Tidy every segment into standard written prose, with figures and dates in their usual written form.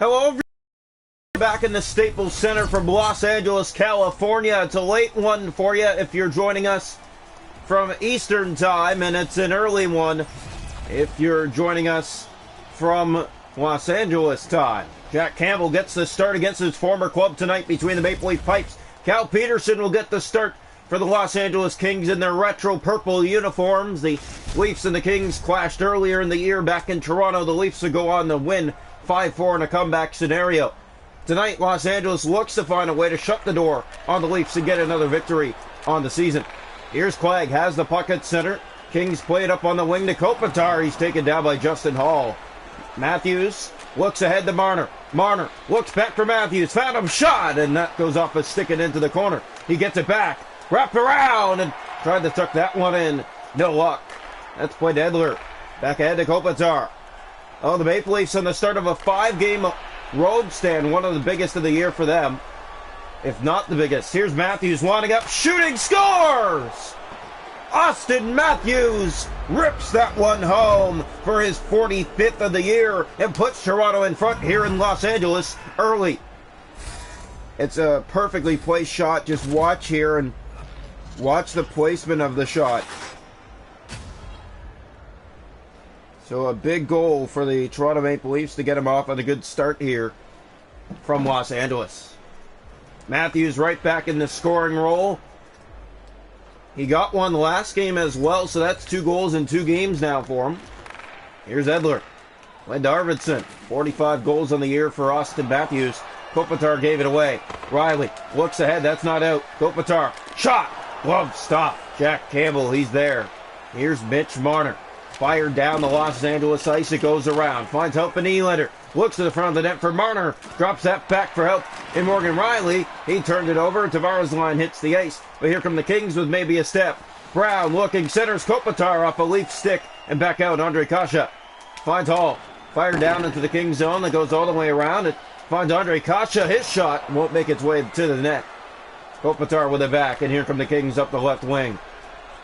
Hello, everyone. Back in the Staples Center from Los Angeles, California. It's a late one for you if you're joining us from Eastern Time, and it's an early one if you're joining us from Los Angeles time. Jack Campbell gets the start against his former club tonight between the Maple Leaf Pipes. Cal Peterson will get the start for the Los Angeles Kings in their retro purple uniforms. The Leafs and the Kings clashed earlier in the year back in Toronto. The Leafs will go on to win 5-4 in a comeback scenario. Tonight, Los Angeles looks to find a way to shut the door on the Leafs and get another victory on the season. Here's Clegg, has the puck at center. Kings play it up on the wing to Kopitar. He's taken down by Justin Hall. Matthews looks ahead to Marner. Marner looks back for Matthews. Found him, shot, and that goes off a stick and into the corner. He gets it back, wrapped around, and tried to tuck that one in. No luck. That's played Edler. Back ahead to Kopitar. Oh, the Maple Leafs on the start of a 5-game road stand, one of the biggest of the year for them, if not the biggest. Here's Matthews winding up, shooting, scores! Austin Matthews rips that one home for his 45th of the year and puts Toronto in front here in Los Angeles early. It's a perfectly placed shot. Just watch here and watch the placement of the shot. So a big goal for the Toronto Maple Leafs to get him off on a good start here from Los Angeles. Matthews right back in the scoring role. He got one last game as well, so that's 2 goals in 2 games now for him. Here's Edler. Led to Arvidsson. 45 goals on the year for Austin Matthews. Kopitar gave it away. Riley looks ahead. That's not out. Kopitar. Shot. Glove stop. Jack Campbell, he's there. Here's Mitch Marner. Fired down the Los Angeles ice. It goes around. Finds help in Nylander. Looks to the front of the net for Marner. Drops that back for help in Morgan Riley. He turned it over. Tavares' line hits the ice. But here come the Kings with maybe a step. Brown looking. Centers Kopitar off a Leaf stick. And back out. Andre Kasha. Finds Hall. Fired down into the Kings zone. That goes all the way around. It finds Andre Kasha. His shot won't make its way to the net. Kopitar with it back. And here come the Kings up the left wing.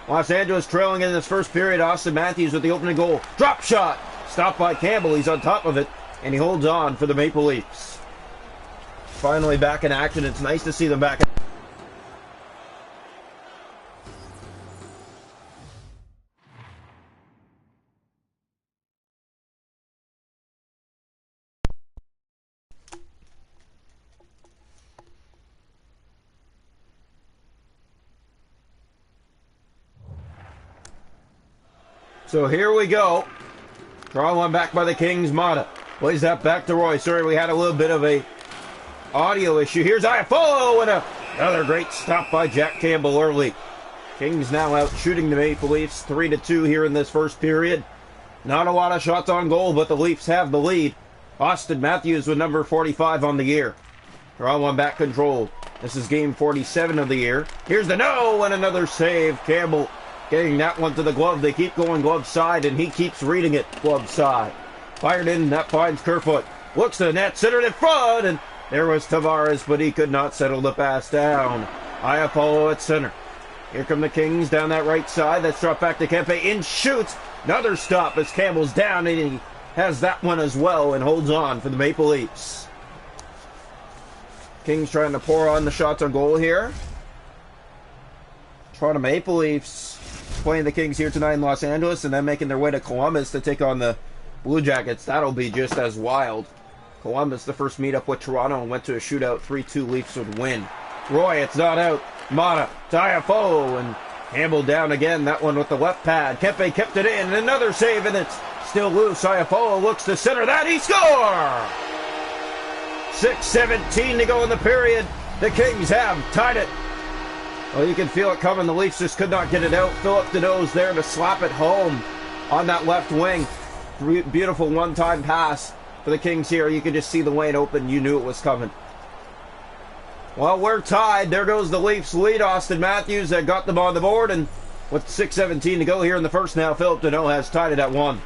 Los Angeles trailing in this first period. Austin Matthews with the opening goal. Drop shot. Stopped by Campbell. He's on top of it. And he holds on for the Maple Leafs. Finally back in action. It's nice to see them back. So here we go. Draw one back by the Kings. Mata plays that back to Roy. Sorry, we had a little bit of a audio issue. Here's Iafo, and another great stop by Jack Campbell early. Kings now out shooting the Maple Leafs 3-2 here in this first period. Not a lot of shots on goal, but the Leafs have the lead. Austin Matthews with number 45 on the year. Draw one back controlled. This is game 47 of the year. Here's the no, and another save. Campbell getting that one to the glove. They keep going glove side, and he keeps reading it glove side. Fired in, that finds Kerfoot. Looks to the net, centered in front, and there was Tavares, but he could not settle the pass down. Iafo at center. Here come the Kings down that right side. That's dropped back to Kempe. In shoots. Another stop as Campbell's down, and he has that one as well and holds on for the Maple Leafs. Kings trying to pour on the shots on goal here. Toronto Maple Leafs playing the Kings here tonight in Los Angeles and then making their way to Columbus to take on the Blue Jackets. That'll be just as wild. Columbus, the first meetup with Toronto, and went to a shootout. 3-2 Leafs would win. Roy, it's not out. Mata, Iafo, and Campbell down again. That one with the left pad. Kempe kept it in. Another save, and it's still loose. Iafo looks to center that. He scores! 6:17 to go in the period. The Kings have tied it. Well, you can feel it coming. The Leafs just could not get it out. Philip Deneau's there to slap it home on that left wing. Beautiful one-time pass for the Kings here. You could just see the lane open. You knew it was coming. Well, we're tied. There goes the Leafs lead. Austin Matthews that got them on the board. And with 6:17 to go here in the first now, Philip Deneau has tied it at 1.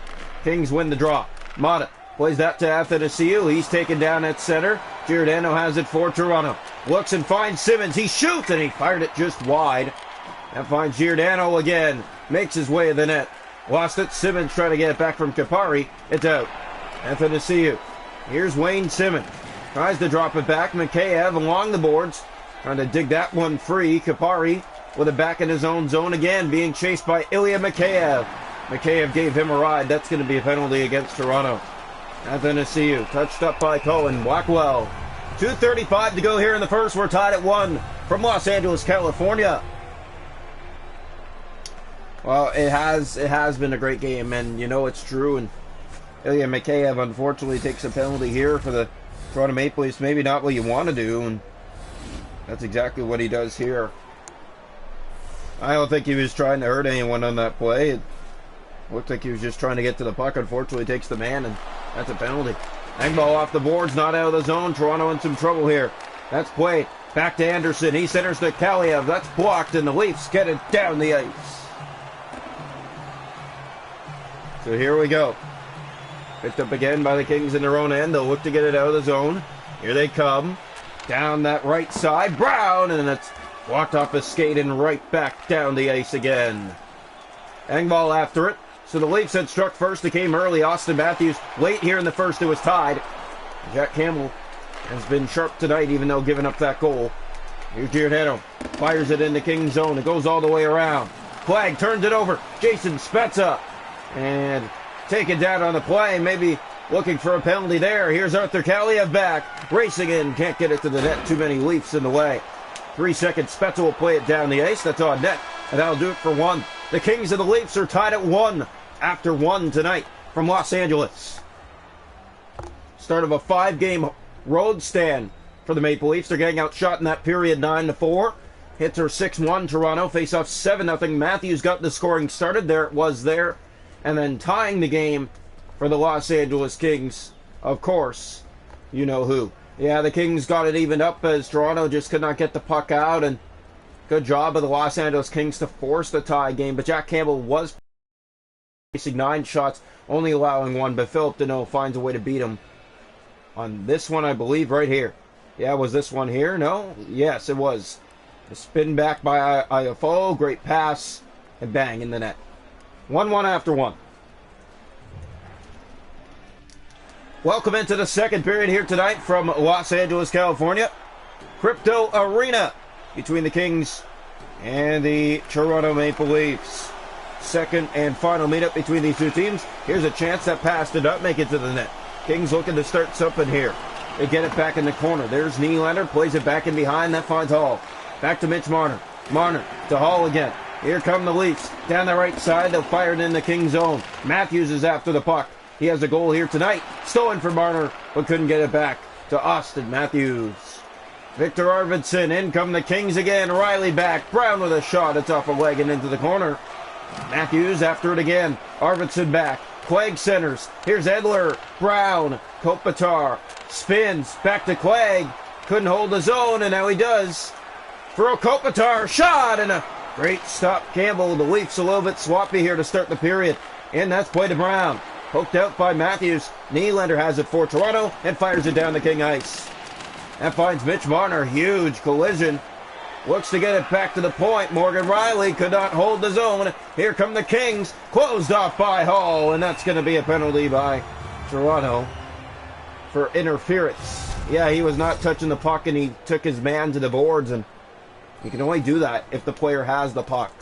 Kings win the draw. Mata plays that to Athanasiou. He's taken down at center. Giordano has it for Toronto. Looks and finds Simmons. He shoots, and he fired it just wide. And finds Giordano again. Makes his way to the net. Lost it. Simmons trying to get it back from Kapari. It's out. Athanasiou Here's Wayne Simmons. Tries to drop it back. Mikheyev along the boards. Trying to dig that one free. Kapari with it back in his own zone again. Being chased by Ilya Mikheyev. Mikheyev gave him a ride. That's going to be a penalty against Toronto. Athanasiou touched up by Cohen. Blackwell. 2:35 to go here in the first. We're tied at 1 from Los Angeles, California. Well, it has been a great game, and you know it's true. And Ilya Mikheyev unfortunately takes a penalty here for the Toronto Maple Leafs. Maybe not what you want to do, and that's exactly what he does here. I don't think he was trying to hurt anyone on that play. It looked like he was just trying to get to the puck. Unfortunately, takes the man, and that's a penalty. Ball off the boards, not out of the zone. Toronto in some trouble here. That's played back to Anderson. He centers to Kaliev. That's blocked, and the Leafs get it down the ice. So here we go. Picked up again by the Kings in their own end. They'll look to get it out of the zone. Here they come. Down that right side. Brown, and it's blocked off his skate and right back down the ice again. Engvall after it. So the Leafs had struck first. It came early. Austin Matthews late here in the first. It was tied. Jack Campbell has been sharp tonight, even though giving up that goal. Here's Giordano. Fires it in the Kings zone. It goes all the way around. Flag turns it over. Jason Spezza. And taken down on the play. Maybe looking for a penalty there. Here's Arthur Kaliev back. Racing in. Can't get it to the net. Too many Leafs in the way. 3 seconds. Spezza will play it down the ice. That's on net. And that'll do it for 1. The Kings and the Leafs are tied at 1 after 1 tonight from Los Angeles. Start of a 5-game road stand for the Maple Leafs. They're getting outshot in that period 9-4. Hits are 6-1. Toronto face off 7-0. Matthews got the scoring started. There it was there. And then tying the game for the Los Angeles Kings, of course, you know who. Yeah, the Kings got it evened up as Toronto just could not get the puck out, and good job of the Los Angeles Kings to force the tie game. But Jack Campbell was facing 9 shots, only allowing 1, but Philip Deneau finds a way to beat him on this one, I believe, right here. Yeah, was this one here? No? Yes, it was. A spin back by Iafo, great pass, and bang in the net. 1-1 after 1. Welcome into the second period here tonight from Los Angeles, California. Crypto Arena between the Kings and the Toronto Maple Leafs. Second and final meetup between these two teams. Here's a chance. That pass did not make it to the net. Kings looking to start something here. They get it back in the corner. There's Nylander, plays it back in behind. That finds Hall. Back to Mitch Marner. Marner to Hall again. Here come the Leafs. Down the right side, they'll fire it in the King zone. Matthews is after the puck. He has a goal here tonight. Stolen from Marner, but couldn't get it back to Austin Matthews. Victor Arvidsson, in come the Kings again. Riley back. Brown with a shot. It's off a leg and into the corner. Matthews after it again. Arvidsson back. Clegg centers. Here's Edler. Brown. Kopitar. Spins. Back to Clegg. Couldn't hold his own, and now he does. For a Kopitar. Shot, and a great stop, Campbell. The Leafs a little bit sloppy here to start the period. And that's play to Brown. Poked out by Matthews. Nylander has it for Toronto and fires it down the King ice. That finds Mitch Marner. Huge collision. Looks to get it back to the point. Morgan Riley could not hold his own. Here come the Kings. Closed off by Hall. And that's going to be a penalty by Toronto for interference. Yeah, he was not touching the puck and he took his man to the boards. And you can only do that if the player has the puck.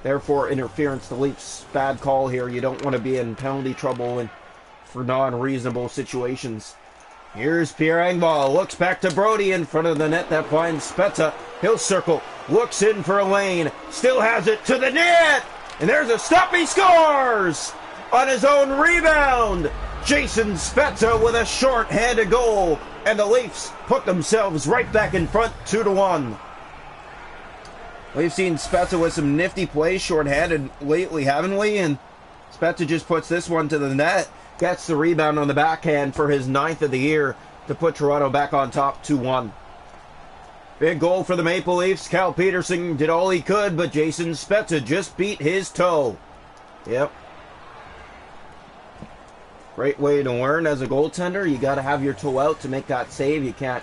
Therefore, interference. The Leafs, bad call here. You don't want to be in penalty trouble and for non-reasonable situations. Here's Pierre Engvall. Looks back to Brody in front of the net. That finds Spezza. He'll circle. Looks in for a lane. Still has it to the net. And there's a stop. He scores on his own rebound. Jason Spezza with a short-handed goal. And the Leafs put themselves right back in front, 2-1. We've seen Spezza with some nifty plays short-handed lately, haven't we? And Spezza just puts this one to the net. Gets the rebound on the backhand for his 9th of the year to put Toronto back on top, 2-1. Big goal for the Maple Leafs. Cal Peterson did all he could, but Jason Spezza just beat his toe. Yep. Great way to learn as a goaltender. You got to have your toe out to make that save. You can't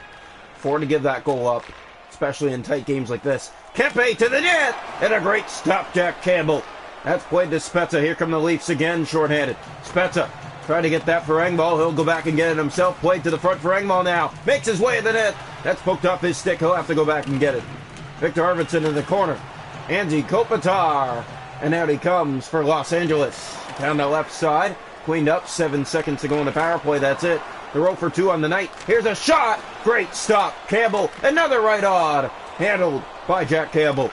afford to give that goal up, especially in tight games like this. Kempe to the net, and a great stop, Jack Campbell. That's played to Spezza. Here come the Leafs again, shorthanded. Spezza Trying to get that for Engvall. He'll go back and get it himself. Played to the front for Engvall now. Makes his way to the net. That's poked off his stick. He'll have to go back and get it. Victor Arvidsson in the corner. Andy Kopitar. And out he comes for Los Angeles. Down the left side. Cleaned up. 7 seconds to go in the power play. That's it. They're 0 for 2 on the night. Here's a shot. Great stop. Campbell. Another right on. Handled by Jack Campbell.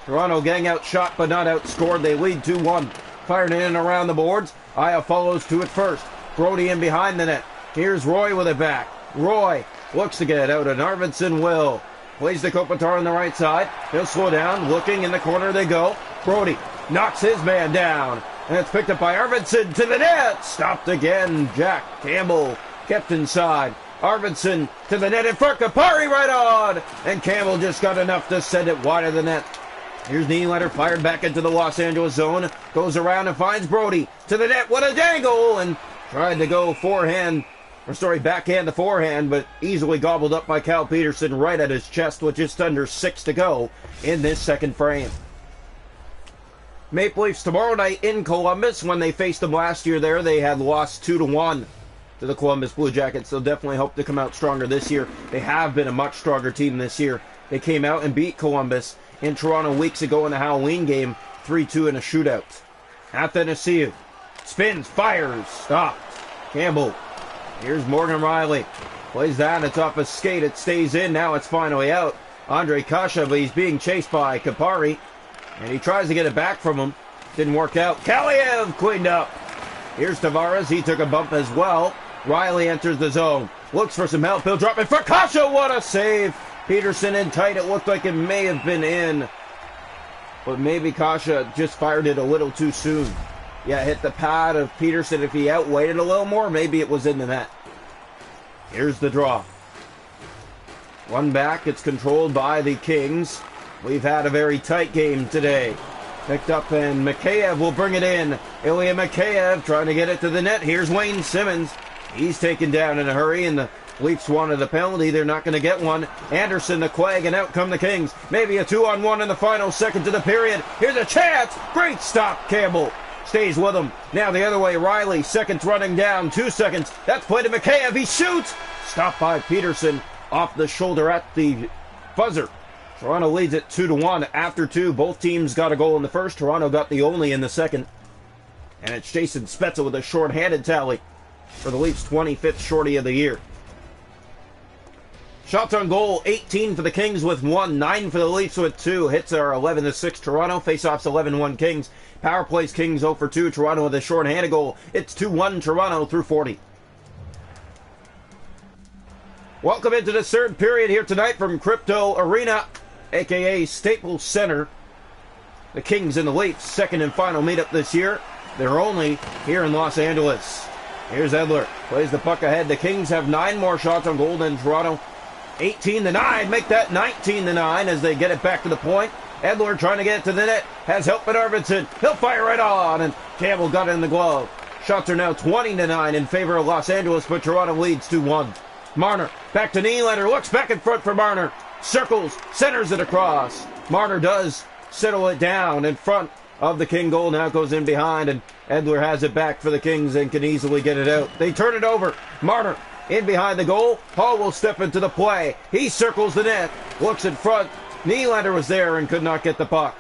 Toronto getting outshot but not outscored. They lead 2-1. Fired in and around the boards. Aya follows to it first. Brody in behind the net. Here's Roy with it back. Roy looks to get it out, and Arvidsson will. Plays the Kopitar on the right side. He'll slow down. Looking in the corner they go. Brody knocks his man down. And it's picked up by Arvidsson to the net. Stopped again. Jack Campbell kept inside. Arvidsson to the net in front. Kapari right on. And Campbell just got enough to send it wide of the net. Here's Nylander fired back into the Los Angeles zone. Goes around and finds Brody to the net. What a dangle! And tried to go backhand to forehand, but easily gobbled up by Cal Peterson right at his chest with just under 6 to go in this second frame. Maple Leafs tomorrow night in Columbus. When they faced them last year there, they had lost 2-1 to the Columbus Blue Jackets. They'll definitely hope to come out stronger this year. They have been a much stronger team this year. They came out and beat Columbus in Toronto weeks ago in the Halloween game, 3-2 in a shootout. Athanasiou spins, fires, stopped. Campbell. Here's Morgan Riley. Plays that, it's off a skate, it stays in, now it's finally out. Andre Kasha, but he's being chased by Kapari. And he tries to get it back from him. Didn't work out. Kaliev cleaned up. Here's Tavares, he took a bump as well. Riley enters the zone. Looks for some help, he'll drop it for Kasha, what a save! Peterson in tight, it looked like it may have been in. But maybe Kasha just fired it a little too soon. Yeah, hit the pad of Peterson. If he outweighed it a little more, maybe it was in the net. Here's the draw. One back, it's controlled by the Kings. We've had a very tight game today. Picked up and Mikheyev will bring it in. Ilya Mikheyev trying to get it to the net. Here's Wayne Simmons. He's taken down in a hurry, and the Leafs wanted a penalty. They're not going to get one. Anderson, the Quag, and out come the Kings. Maybe a 2-on-1 in the final seconds of the period. Here's a chance. Great stop, Campbell. Stays with him. Now the other way, Riley. Seconds running down. 2 seconds. That's play to Mikheyev. He shoots. Stopped by Peterson off the shoulder at the buzzer. Toronto leads it 2-1 after 2. Both teams got a goal in the first. Toronto got the only in the second. And it's Jason Spezza with a short-handed tally for the Leafs' 25th shorty of the year. Shots on goal, 18 for the Kings with 1, 9 for the Leafs with 2. Hits are 11-6 Toronto, faceoffs 11-1 Kings. Power plays Kings 0 for 2. Toronto with a short-handed goal. It's 2-1 Toronto through 40. Welcome into the third period here tonight from Crypto Arena, a.k.a. Staples Center. The Kings and the Leafs, second and final meetup this year. They're only here in Los Angeles. Here's Edler, plays the puck ahead. The Kings have 9 more shots on goal than Toronto. 18-9, make that 19-9 as they get it back to the point. Edler trying to get it to the net, has help at Arvidsson. He'll fire right on, and Campbell got it in the glove. Shots are now 20-9 in favor of Los Angeles, but Toronto leads 2-1. Marner, back to Nylander, looks back in front for Marner. Circles, centers it across. Marner does settle it down in front of the King goal. Now it goes in behind, and Edler has it back for the Kings and can easily get it out. They turn it over. Marner in behind the goal. Hall will step into the play. He circles the net, looks in front. Nylander was there and could not get the puck.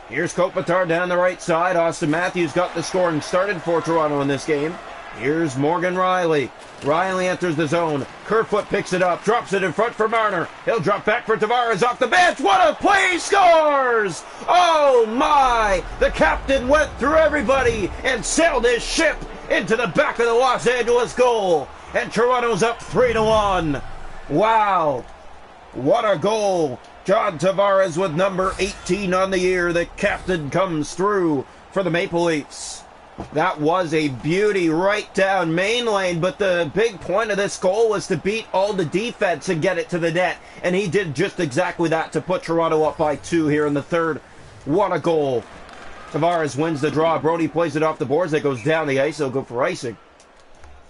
Here's Kopitar down the right side. Austin Matthews got the scoring started for Toronto in this game. Here's Morgan Riley. Riley enters the zone. Kerfoot picks it up, drops it in front for Marner. He'll drop back for Tavares off the bench. What a play! He scores! Oh my! The captain went through everybody and sailed his ship into the back of the Los Angeles goal. And Toronto's up 3-1. Wow! What a goal! John Tavares with number 18 on the year. The captain comes through for the Maple Leafs. That was a beauty right down main lane, but the big point of this goal was to beat all the defense and get it to the net. And he did just exactly that to put Toronto up by 2 here in the third. What a goal. Tavares wins the draw. Brody plays it off the boards. That goes down the ice. He'll go for icing.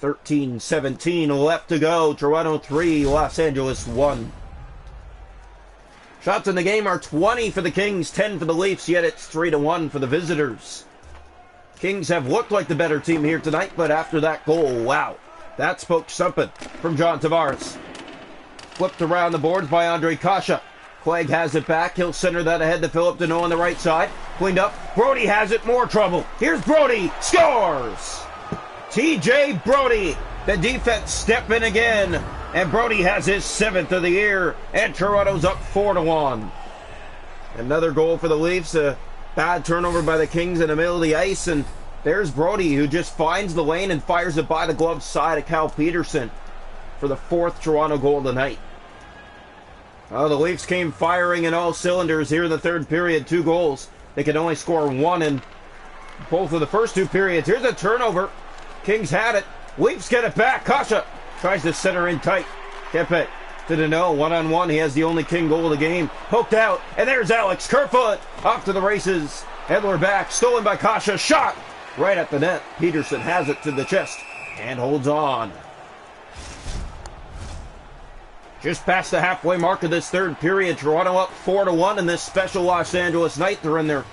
13-17 left to go. Toronto 3, Los Angeles 1. Shots in the game are 20 for the Kings, 10 for the Leafs, yet it's 3-1 for the visitors. Kings have looked like the better team here tonight, but after that goal, wow, that spoke something from John Tavares. Flipped around the boards by Andre Kasha. Clegg has it back. He'll center that ahead to Philip Deneau on the right side. Cleaned up. Brody has it. More trouble. Here's Brody. Scores! TJ Brody. The defense step in again. And Brody has his 7th of the year. And Toronto's up 4-1. Another goal for the Leafs. A bad turnover by the Kings in the middle of the ice. And there's Brody, who just finds the lane and fires it by the glove side of Cal Peterson for the 4th Toronto goal tonight. The Leafs came firing in all cylinders here in the third period. 2 goals. They could only score 1 in both of the first 2 periods. Here's a turnover. Kings had it. Leafs get it back. Kasha tries to center in tight. Kepe to Deneau. 1-on-1. He has the only King goal of the game. Poked out. And there's Alex Kerfoot. Off to the races. Edler back. Stolen by Kasha. Shot right at the net. Peterson has it to the chest and holds on. Just past the halfway mark of this third period, Toronto up 4-1 in this special Los Angeles night. They're in their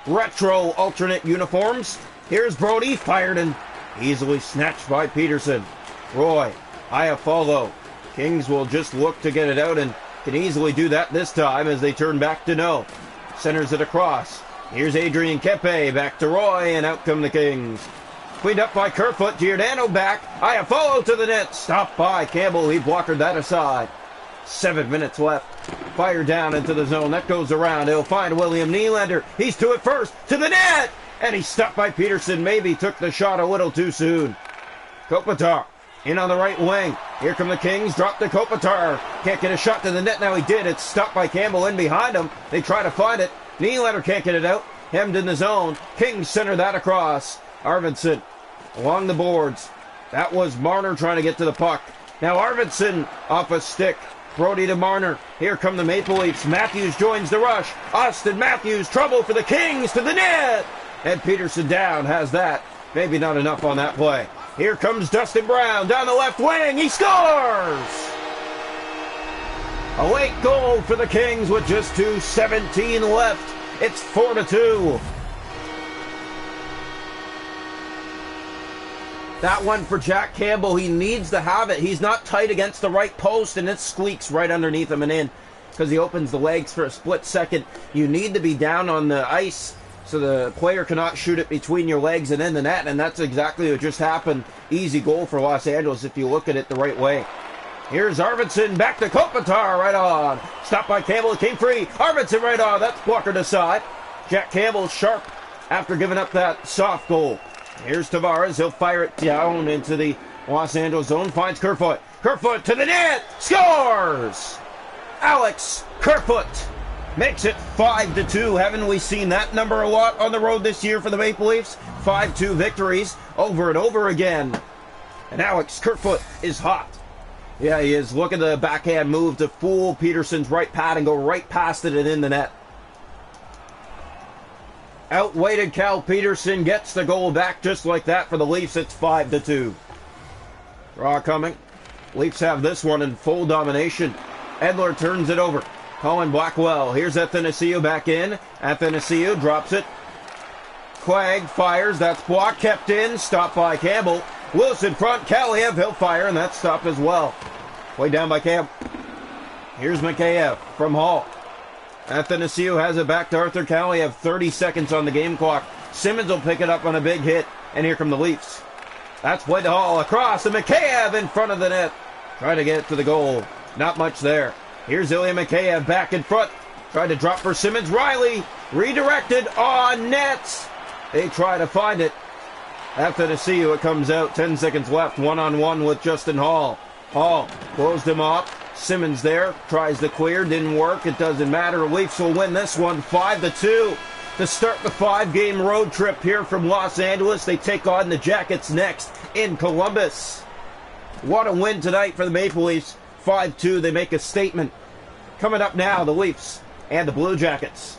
retro alternate uniforms. Here's Brody, fired and easily snatched by Peterson. Roy, Iafallo. Kings will just look to get it out and can easily do that this time as they turn back to no. Centers it across. Here's Adrian Kepe, back to Roy, and out come the Kings. Cleaned up by Kerfoot. Giordano back. Iafallo to the net. Stopped by Campbell. He blockered that aside. 7 minutes left. Fire down into the zone. That goes around. He'll find William Nylander. He's to it first. To the net. And he's stopped by Peterson. Maybe took the shot a little too soon. Kopitar in on the right wing. Here come the Kings. Drop to Kopitar. Can't get a shot to the net. Now he did. It's stopped by Campbell in behind him. They try to find it. Nylander can't get it out. Hemmed in the zone. Kings center that across. Arvidsson along the boards. That was Marner trying to get to the puck. Now Arvidsson off a stick. Brody to Marner. Here come the Maple Leafs. Matthews joins the rush. Austin Matthews, trouble for the Kings to the net. And Peterson down, has that. Maybe not enough on that play. Here comes Dustin Brown down the left wing. He scores! A late goal for the Kings with just 2:17 left. It's 4-2. That one for Jack Campbell. He needs to have it. He's not tight against the right post, and it squeaks right underneath him and in because he opens the legs for a split second. You need to be down on the ice so the player cannot shoot it between your legs and in the net, and that's exactly what just happened. Easy goal for Los Angeles if you look at it the right way. Here's Arvidsson back to Kopitar, right on. Stopped by Campbell, it came free. Arvidsson right on, that's blockered aside. Jack Campbell sharp after giving up that soft goal. Here's Tavares. He'll fire it down into the Los Angeles zone. Finds Kerfoot. Kerfoot to the net. Scores! Alex Kerfoot makes it 5-2. Haven't we seen that number a lot on the road this year for the Maple Leafs? 5-2 victories over and over again. And Alex Kerfoot is hot. Yeah, he is. Look at the backhand move to fool Peterson's right pad and go right past it and in the net. Outweighted Cal Peterson gets the goal back just like that for the Leafs. It's 5-2. Draw coming. Leafs have this one in full domination. Edler turns it over. Colin Blackwell. Here's Athanasiou back in. Athanasiou drops it. Clegg fires. That's blocked. Kept in. Stopped by Campbell. Wilson front. Kaliev. He'll fire, and that's stopped as well. Way down by Campbell. Here's Mikheyev from Hall. Athanasiou has it back to Arthur Kaliev. 30 seconds on the game clock. Simmons will pick it up on a big hit. And here come the Leafs. That's played the Hall across. And Mikheyev in front of the net. Trying to get it to the goal. Not much there. Here's Ilya Mikheyev back in front. Tried to drop for Simmons. Riley redirected on net. They try to find it. Athanasiou, it comes out. 10 seconds left. One-on-one with Justin Hall. Hall closed him off. Simmons there, tries to clear, didn't work. It doesn't matter. Leafs will win this one 5-2 to start the 5-game road trip here from Los Angeles. They take on the Jackets next in Columbus. What a win tonight for the Maple Leafs. 5-2, they make a statement. Coming up now, the Leafs and the Blue Jackets.